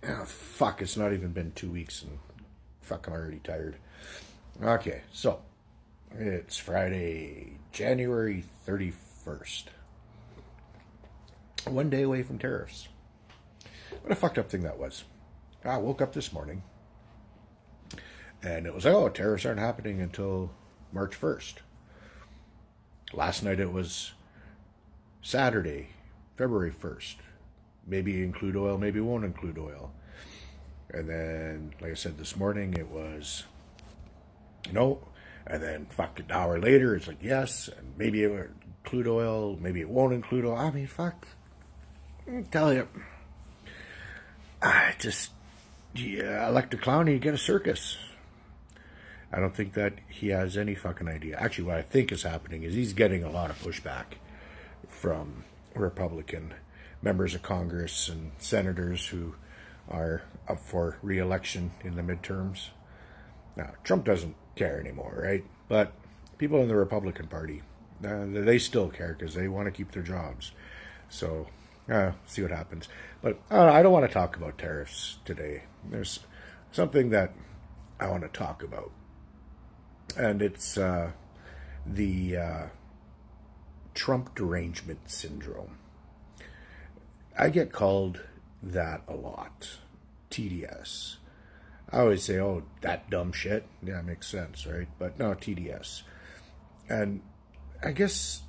Oh, fuck, it's not even been 2 weeks and fuck, I'm already tired. Okay, so it's Friday, January 31st. One day away from tariffs. What a fucked up thing that was. I woke up this morning and it was like, oh, tariffs aren't happening until March 1st. Last night it was Saturday, February 1st. Maybe include oil, maybe won't include oil. And then, like I said, this morning it was no. And then, fuck, an hour later, it's like yes. And maybe it will include oil, maybe it won't include oil. I mean, fuck. I tell you. I just, yeah, elect a clown and you get a circus. I don't think that he has any fucking idea. Actually, what I think is happening is he's getting a lot of pushback from Republican members of Congress and senators who are up for re-election in the midterms. Now, Trump doesn't care anymore, right? But people in the Republican Party, they still care because they want to keep their jobs. So, see what happens. But I don't want to talk about tariffs today. There's something that I want to talk about. And it's the Trump derangement syndrome. I get called that a lot. TDS. I always say, oh, that dumb shit. Yeah, it makes sense, right? But no, TDS. And I guess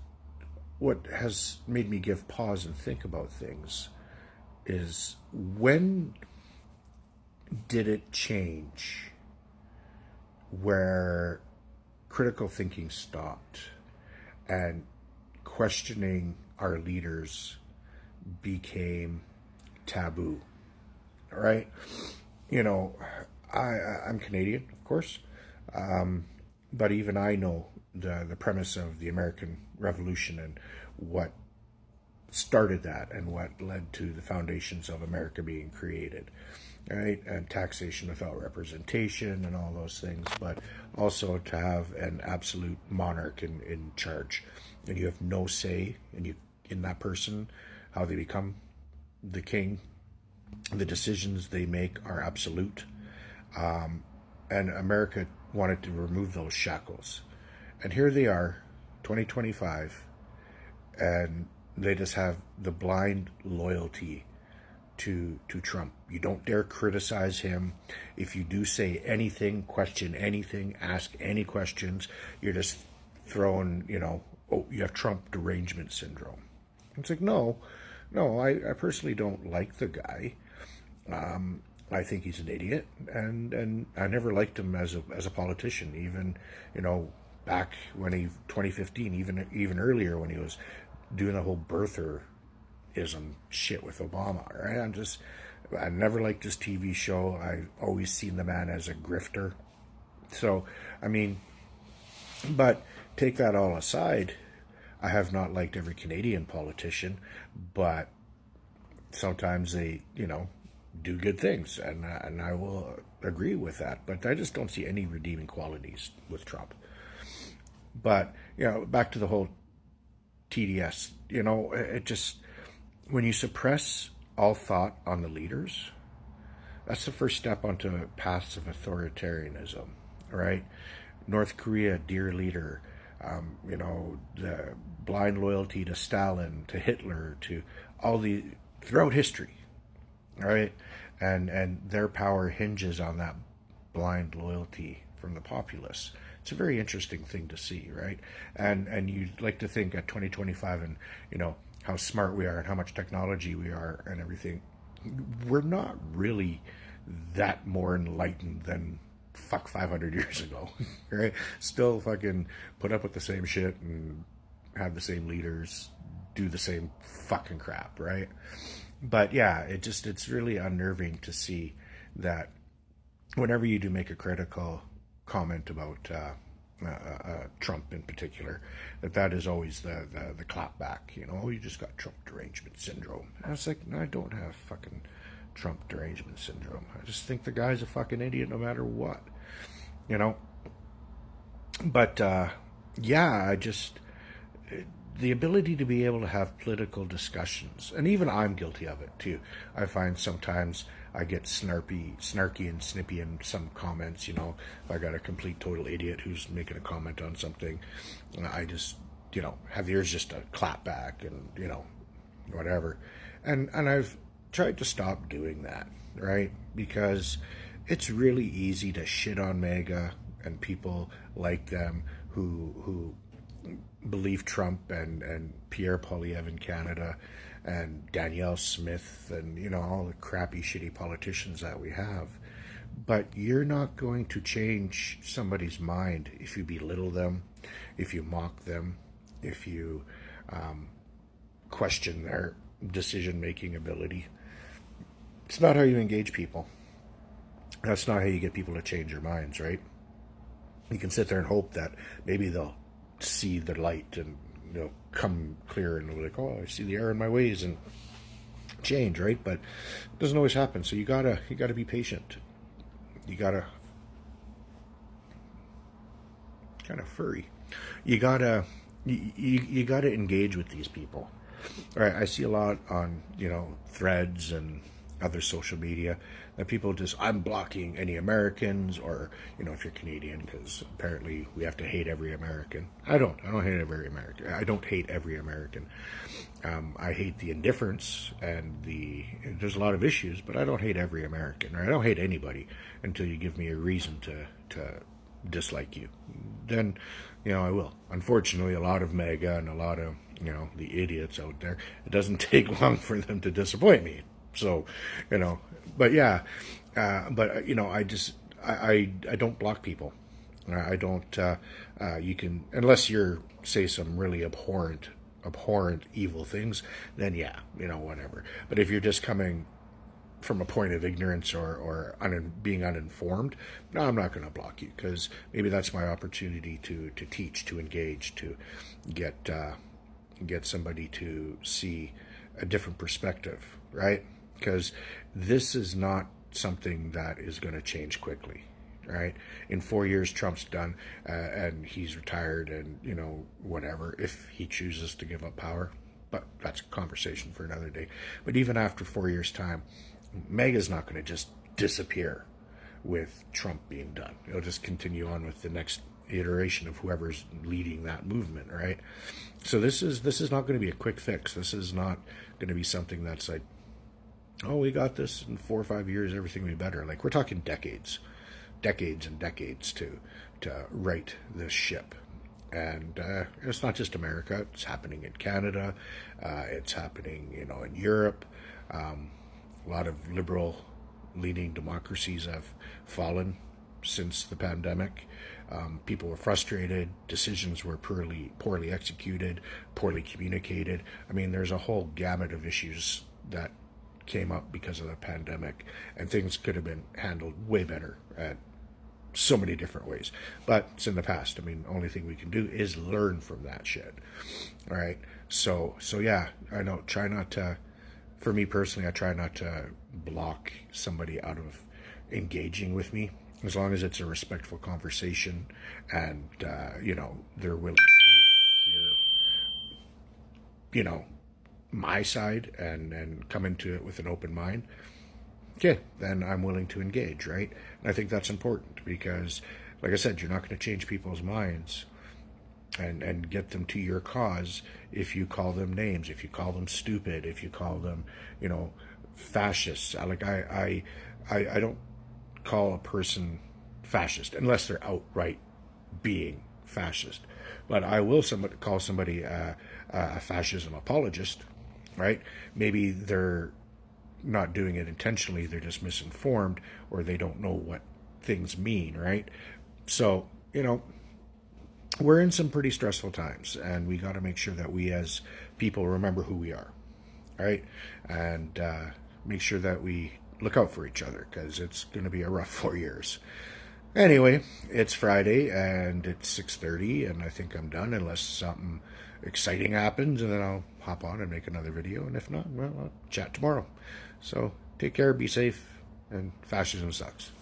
what has made me give pause and think about things is when did it change where critical thinking stopped and questioning our leaders became taboo? All right, you know, I'm Canadian, of course, but even I know the premise of the American Revolution and what started that and what led to the foundations of America being created, right? And taxation without representation and all those things, but also to have an absolute monarch in charge, and you have no say in that person, how they become the king. The decisions they make are absolute. And America wanted to remove those shackles. And here they are, 2025, and they just have the blind loyalty to Trump. You don't dare criticize him. If you do say anything, question anything, ask any questions, you're just throwing, oh, you have Trump derangement syndrome. It's like, no, I personally don't like the guy. I think he's an idiot, and I never liked him as a politician. Even back when 2015, even earlier when he was doing the whole birtherism shit with Obama. Right? I never liked his TV show. I've always seen the man as a grifter. So I mean, but take that all aside, I have not liked every Canadian politician, but sometimes they, do good things, and I will agree with that. But I just don't see any redeeming qualities with Trump. But back to the whole TDS. It just, when you suppress all thought on the leaders, that's the first step onto paths of authoritarianism, right? North Korea, dear leader. The blind loyalty to Stalin, to Hitler, to throughout history, right? And their power hinges on that blind loyalty from the populace. It's a very interesting thing to see, right? And you'd like to think at 2025 and, how smart we are and how much technology we are and everything. We're not really that more enlightened than 500 years ago, right? Still fucking put up with the same shit and have the same leaders, do the same fucking crap, right? But yeah, it's really unnerving to see that whenever you do make a critical comment about Trump in particular, that is always the clap back, you just got Trump derangement syndrome. And I was like, no, I don't have fucking Trump derangement syndrome. I just think the guy's a fucking idiot no matter what, But yeah, the ability to be able to have political discussions, and even I'm guilty of it too. I find sometimes I get snarky and snippy in some comments. You know, if I got a complete total idiot who's making a comment on something, I just, you know, have the urge just to clap back and, you know, whatever. And I've tried to stop doing that, right? Because it's really easy to shit on MAGA and people like them who believe Trump and Pierre Poilievre in Canada and Danielle Smith and, you know, all the crappy, shitty politicians that we have. But you're not going to change somebody's mind if you belittle them, if you mock them, if you question their decision-making ability. It's not how you engage people. That's not how you get people to change their minds, right? You can sit there and hope that maybe they'll see the light and, you know, come clear and be like, oh, I see the error in my ways and change, right? But it doesn't always happen. So you gotta be patient. You gotta kind of furry. You gotta engage with these people. All right, I see a lot on, you know, threads and other social media that people just, I'm blocking any Americans, or, you know, if you're Canadian, because apparently we have to hate every American. I don't hate every American. I don't hate every American. I hate the indifference and there's a lot of issues, but I don't hate every American, or I don't hate anybody until you give me a reason to dislike you. Then, you know, I will. Unfortunately, a lot of MAGA and a lot of, you know, the idiots out there, it doesn't take long for them to disappoint me. So, you know, but yeah, but, you know, I don't block people. I don't, you can, unless you're, say, some really abhorrent, evil things, then yeah, you know, whatever. But if you're just coming from a point of ignorance or being uninformed, no, I'm not going to block you, because maybe that's my opportunity to teach, to engage, to get somebody to see a different perspective, right? Because this is not something that is going to change quickly, right? In 4 years, Trump's done, and he's retired, and, you know, whatever, if he chooses to give up power. But that's a conversation for another day. But even after 4 years' time, MAGA's not going to just disappear with Trump being done. It'll just continue on with the next iteration of whoever's leading that movement, right? So this is not going to be a quick fix. This is not going to be something that's like, oh, we got this in 4 or 5 years, everything will be better. Like, we're talking decades and decades to right this ship. And it's not just America. It's happening in Canada. It's happening, you know, in Europe. A lot of liberal-leaning democracies have fallen since the pandemic. People were frustrated. Decisions were poorly executed, poorly communicated. I mean, there's a whole gamut of issues that came up because of the pandemic, and things could have been handled way better at so many different ways. But it's in the past. I mean, the only thing we can do is learn from that shit. All right. So yeah, I know. Try not to. For me personally, I try not to block somebody out of engaging with me, as long as it's a respectful conversation and, you know, they're willing to hear, you know, my side and come into it with an open mind. Okay, then I'm willing to engage, right? And I think that's important because, like I said, you're not going to change people's minds and get them to your cause if you call them names, if you call them stupid, if you call them, you know, fascists. I don't call a person fascist unless they're outright being fascist. But I will call somebody a fascism apologist, right? Maybe they're not doing it intentionally, they're just misinformed, or they don't know what things mean, right? So, you know, we're in some pretty stressful times, and we got to make sure that we as people remember who we are, right? And make sure that we look out for each other, because it's going to be a rough 4 years. Anyway, it's Friday, and it's 6:30, and I think I'm done, unless something exciting happens, and then I'll hop on and make another video, and if not, well, I'll chat tomorrow. So take care, be safe, and fascism sucks.